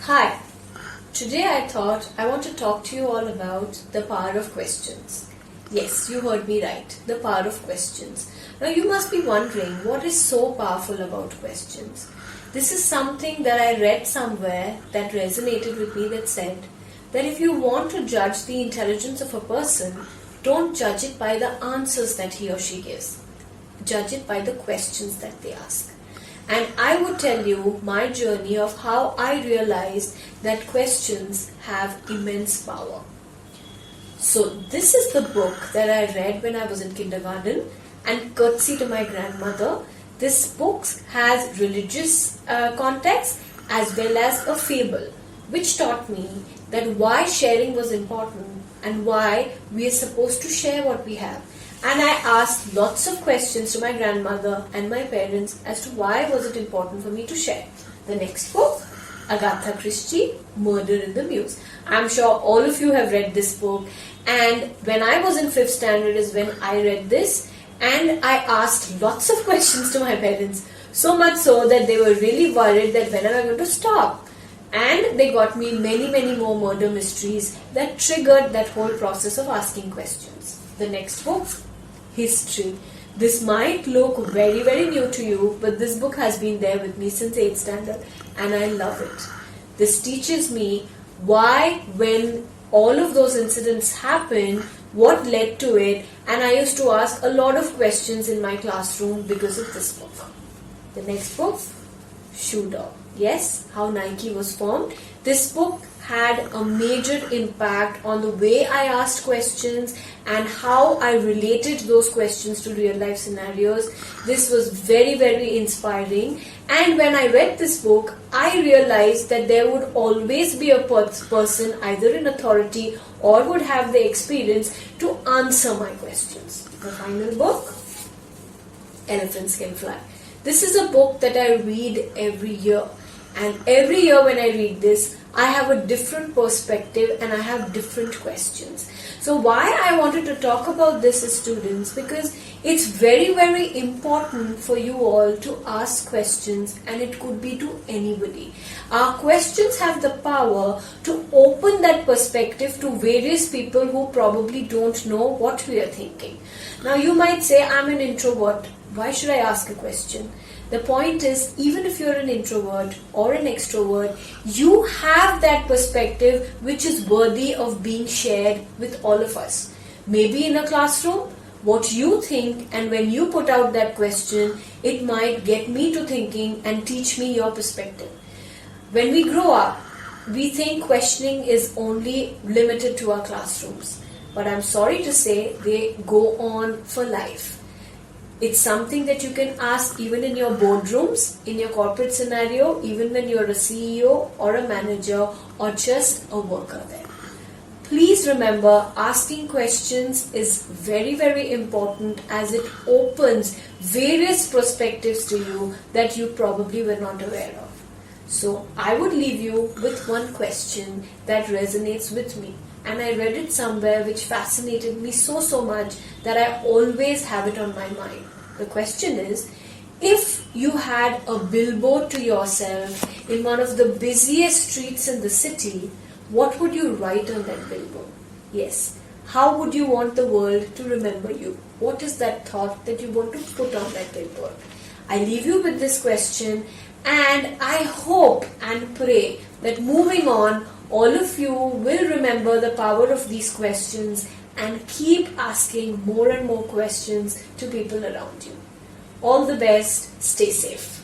Hi, today I thought I want to talk to you all about the power of questions. Yes, you heard me right, the power of questions. Now you must be wondering what is so powerful about questions. This is something that I read somewhere that resonated with me that said that if you want to judge the intelligence of a person, don't judge it by the answers that he or she gives. Judge it by the questions that they ask. And I would tell you my journey of how I realized that questions have immense power. So this is the book that I read when I was in kindergarten, and courtesy to my grandmother, this book has religious context as well as a fable, which taught me that why sharing was important and why we are supposed to share what we have. And I asked lots of questions to my grandmother and my parents as to why was it important for me to share. The next book, Agatha Christie, Murder in the Mews. I'm sure all of you have read this book, and when I was in 5th standard is when I read this, and I asked lots of questions to my parents, so much so that they were really worried that when am I going to stop. And they got me many more murder mysteries that triggered that whole process of asking questions. The next book, History. This might look very new to you, but this book has been there with me since 8th standard and I love it. This teaches me why, when all of those incidents happened, what led to it, and I used to ask a lot of questions in my classroom because of this book. The next book, Shoe Dog. Yes, how Nike was formed. This book had a major impact on the way I asked questions and how I related those questions to real life scenarios. This was very inspiring, and when I read this book, I realized that there would always be a person either in authority or would have the experience to answer my questions. The final book, Elephants Can Fly. This is a book that I read every year. And every year when I read this, I have a different perspective and I have different questions. So why I wanted to talk about this as students, because it's very important for you all to ask questions, and it could be to anybody. Our questions have the power to open that perspective to various people who probably don't know what we are thinking. Now you might say, I'm an introvert. Why should I ask a question? The point is, even if you're an introvert or an extrovert, you have that perspective which is worthy of being shared with all of us. Maybe in a classroom, what you think, and when you put out that question, it might get me to thinking and teach me your perspective. When we grow up, we think questioning is only limited to our classrooms. But I'm sorry to say, they go on for life. It's something that you can ask even in your boardrooms, in your corporate scenario, even when you're a CEO or a manager or just a worker there. Please remember, asking questions is very important, as it opens various perspectives to you that you probably were not aware of. So I would leave you with one question that resonates with me. And I read it somewhere which fascinated me so much that I always have it on my mind. The question is, if you had a billboard to yourself in one of the busiest streets in the city, what would you write on that billboard? Yes, how would you want the world to remember you? What is that thought that you want to put on that billboard? I leave you with this question, and I hope and pray that moving on, all of you will remember the power of these questions and keep asking more and more questions to people around you. All the best. Stay safe.